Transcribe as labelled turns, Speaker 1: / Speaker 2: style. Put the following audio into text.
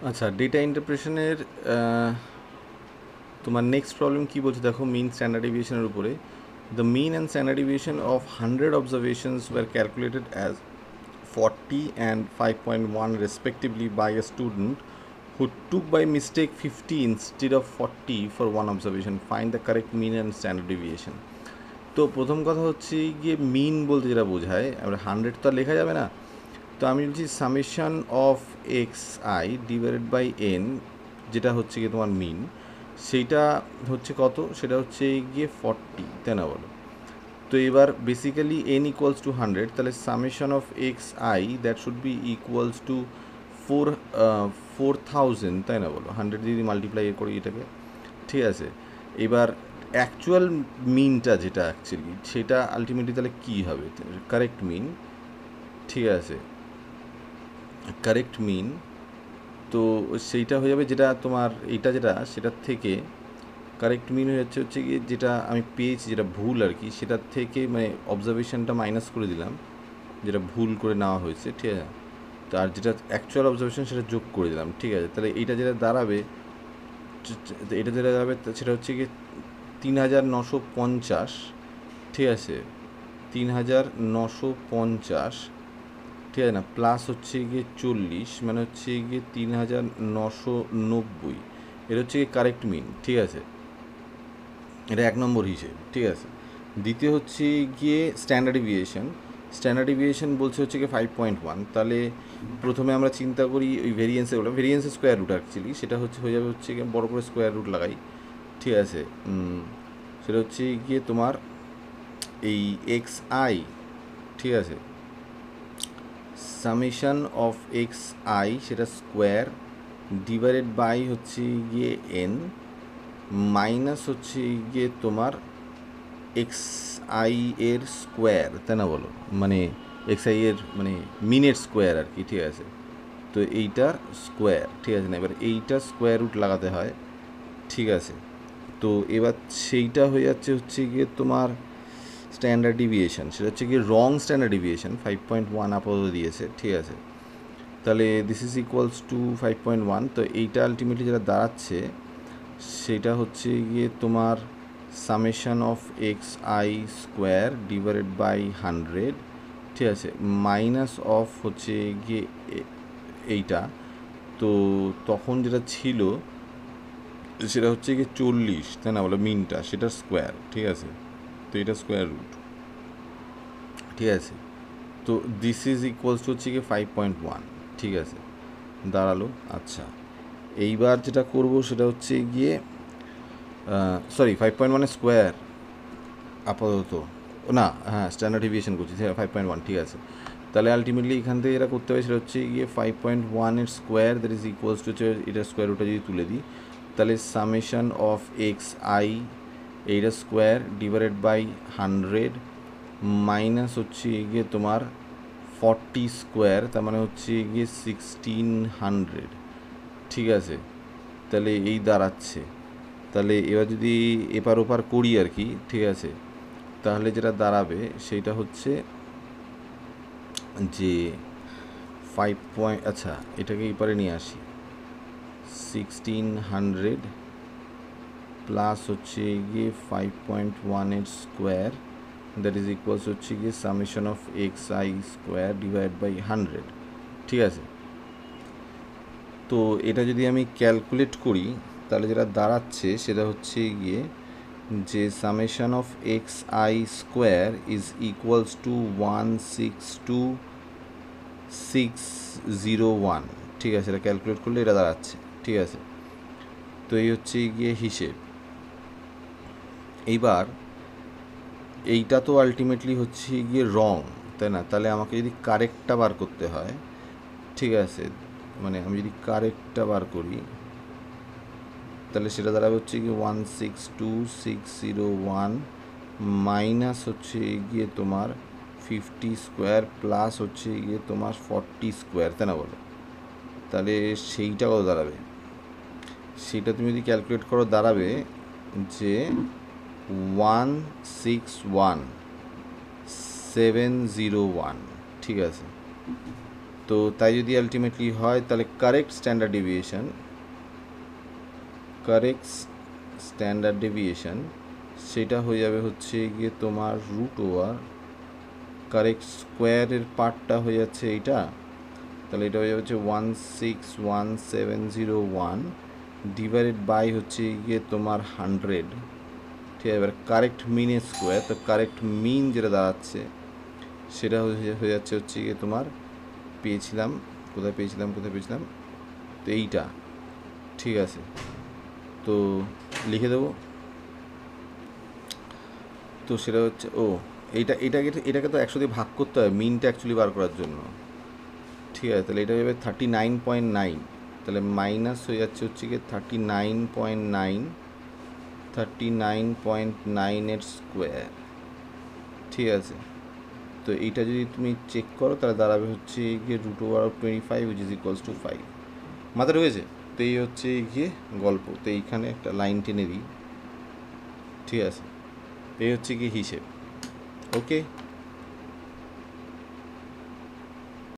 Speaker 1: আচ্ছা, ডেটা ইন্টারপ্রেশনের তোমার next problem কী বলছে দেখো, মিন স্ট্যান্ডার্ড ডেভিয়েশনের উপরে। The mean and standard deviation of 100 observations were calculated as 40 and 5.1 respectively by a student who took by mistake 50 instead of 40 for one observation. Find the correct mean and standard deviation. তো প্রথম কথা হচ্ছে গিয়ে মিন বলতে যেটা বোঝায়, আমরা 100 তো আর লেখা যাবে না, তো আমি বলছি summation of X I divided by N, যেটা হচ্ছে গিয়ে তোমার মিন, সেইটা হচ্ছে কত, সেটা হচ্ছে গিয়ে 40, তাই না বলো? তো এবার বেসিক্যালি এন ইকুয়ালস টু 100, তাহলে summation of X I that should be equals to 4000, তাই না বলো? 100 দিয়ে মাল্টিপ্লাই করি এটাকে, ঠিক আছে। এবার অ্যাকচুয়াল মিনটা যেটা অ্যাকচুয়ালি, সেটা আলটিমেটলি তাহলে কী হবে, কারেক্ট মিন, ঠিক আছে, কারেক্ট মিন। তো সেইটা হয়ে যাবে যেটা তোমার এইটা যেটা, সেটার থেকে কারেক্ট মিন হয়ে যাচ্ছে হচ্ছে কি যেটা আমি পেয়েছি, যেটা ভুল আর কি, সেটার থেকে মানে অবজারভেশনটা মাইনাস করে দিলাম, যেটা ভুল করে নেওয়া হয়েছে, ঠিক আছে। তো আর যেটা অ্যাকচুয়াল অবজারভেশন সেটা যোগ করে দিলাম, ঠিক আছে। তাহলে এইটা যেটা দাঁড়াবে, এটা যেটা দাঁড়াবে সেটা হচ্ছে কি 3950, ঠিক আছে, 3950, ঠিক আছে না, প্লাস হচ্ছে গিয়ে 40, মানে হচ্ছে গিয়ে 3990, এটা হচ্ছে গিয়ে কারেক্ট মিন, ঠিক আছে। এটা এক নম্বর হিসেব, ঠিক আছে। দ্বিতীয় হচ্ছে গিয়ে স্ট্যান্ডার্ড ডেভিয়েশন। স্ট্যান্ডার্ড ডেভিয়েশন বলছে হচ্ছে গিয়ে 5.1। তাহলে প্রথমে আমরা চিন্তা করি ওই ভেরিয়েন্সের স্কোয়ার রুট অ্যাকচুয়ালি, সেটা হচ্ছে হয়ে যাবে হচ্ছে গিয়ে বড় করে স্কোয়ার রুট লাগাই, ঠিক আছে। সেটা হচ্ছে গিয়ে তোমার এই এক্স আই, ঠিক আছে, সামেশন অফ এক্স আই সেটা স্কোয়ার ডিভাইডেড বাই হচ্ছে গিয়ে এন, মাইনাস হচ্ছে গিয়ে তোমার এক্স আই এর স্কোয়ার, তাই না বলো? মানে এক্স আই এর মানে মিনের স্কোয়ার আর কি, ঠিক আছে। তো এইটার স্কোয়ার, ঠিক আছে না, এবার এইটার স্কোয়ার রুট লাগাতে হয়, ঠিক আছে। তো এবার সেইটা হয়ে যাচ্ছে হচ্ছে গিয়ে তোমার স্ট্যান্ডার্ড ডিভিয়েশন, সেটা হচ্ছে গিয়ে রং স্ট্যান্ডার্ড ডিভিয়েশন 5.1 আপাতত দিয়েছে, ঠিক আছে। তাহলে দিস ইজ ইকুয়ালস টু 5.1। তো এইটা আলটিমেটলি যেটা দাঁড়াচ্ছে সেটা হচ্ছে গিয়ে তোমার summation of X I square divided by 100, ঠিক আছে, মাইনাস অফ হচ্ছে গিয়ে এইটা। তো তখন যেটা ছিল সেটা হচ্ছে গিয়ে 40, তাই না বলো, মিনটা সেটার স্কোয়ার, ঠিক আছে। তো এটা স্কোয়ার রুট, ঠিক আছে। তো দিস ইজ ইকুয়ালস টু হচ্ছে গিয়ে 5.1, ঠিক আছে, দাঁড়ালো। আচ্ছা, এইবার যেটা করব সেটা হচ্ছে গিয়ে সরি 5.1 স্কোয়ার আপাতত না, হ্যাঁ স্ট্যান্ডার্ড ডেভিয়েশন করছি, 5.1, ঠিক আছে। তাহলে আলটিমেটলি এখান থেকে যেটা করতে হবে সেটা হচ্ছে গিয়ে 5.1 এর square that is equals two হচ্ছে এটার স্কোয়ার রুটটা যদি তুলে দিই, তাহলে সামেশন অফ এক্স আই এইটা স্কোয়ার ডিভাইডেড বাই 100 মাইনাস হচ্ছে গিয়ে তোমার 40 স্কোয়ার, তার মানে হচ্ছে গিয়ে 1600, ঠিক আছে। তাহলে এই দাঁড়াচ্ছে, তাহলে এবার যদি এপার ওপার করি আর কি, ঠিক আছে, তাহলে যেটা দাঁড়াবে সেইটা হচ্ছে যে 5 আচ্ছা এটাকে এপারে নিয়ে আসি, 1600 প্লাস হচ্ছে গিয়ে 5.1 এর স্কোয়ার দ্যাট ইজ ইকুয়ালস হচ্ছে গিয়ে summation of X I square divide by 100, ঠিক আছে। তো এটা যদি আমি ক্যালকুলেট করি তাহলে যেটা দাঁড়াচ্ছে সেটা হচ্ছে গিয়ে যে summation of X I square is equals two 162,601, ঠিক আছে। এটা ক্যালকুলেট করলে এটা দাঁড়াচ্ছে, ঠিক আছে। তো এই হচ্ছে গিয়ে হিসেব। এইবার এইটা তো আলটিমেটলি হচ্ছে গিয়ে রং, তাই না? তাহলে আমাকে যদি কারেক্টটা বার করতে হয়, ঠিক আছে, মানে আমি যদি কারেক্টটা বার করি তাহলে সেটা দাঁড়াবে হচ্ছে গিয়ে 162,601 মাইনাস হচ্ছে গিয়ে তোমার 50 স্কোয়ার প্লাস হচ্ছে গিয়ে তোমার 40 স্কোয়ার, তাই না বলো? তাহলে সেইটা কত দাঁড়াবে, সেইটা তুমি যদি ক্যালকুলেট করো দাঁড়াবে যে 161,701, ঠিক আছে। তো তাই যদি আলটিমেটলি হয় তাহলে কারেক্ট স্ট্যান্ডার্ড ডেভিয়েশন সেটা হয়ে যাবে হচ্ছে গিয়ে তোমার রুট ওভার কারেক্ট স্কোয়ারের পার্টটা হয়ে যাচ্ছে এইটা, তাহলে এটা হয়ে যাবে হচ্ছে 161,701 ডিভাইডেড বাই হচ্ছে গিয়ে তোমার 100। ঠিক আছে, এবার কারেক্ট মিনের স্কোয়ার, তো কারেক্ট মিন যেটা দাঁড়াচ্ছে সেটা হয়ে যাচ্ছে হচ্ছে গিয়ে তোমার কোথায় পেয়েছিলাম তো এইটা। ঠিক আছে, তো লিখে দেবো। তো সেটা হচ্ছে এটাকে তো 100 দিয়ে ভাগ করতে হবে মিনটা অ্যাকচুয়ালি বার করার জন্য। ঠিক আছে, তাহলে এটা হবে 39.9, তাহলে মাইনাস হয়ে যাচ্ছে হচ্ছে গিয়ে 39.9 স্কোয়ার। ঠিক আছে, তো এইটা যদি তুমি চেক করো তাহলে দাঁড়াবে হচ্ছে গিয়ে root over of 25 which is equals to 5। মাথায় রয়েছে? তো এই হচ্ছে গিয়ে গল্প। তো এইখানে একটা লাইন টেনে দিই। ঠিক আছে, এই হচ্ছে গিয়ে হিসেব। ওকে।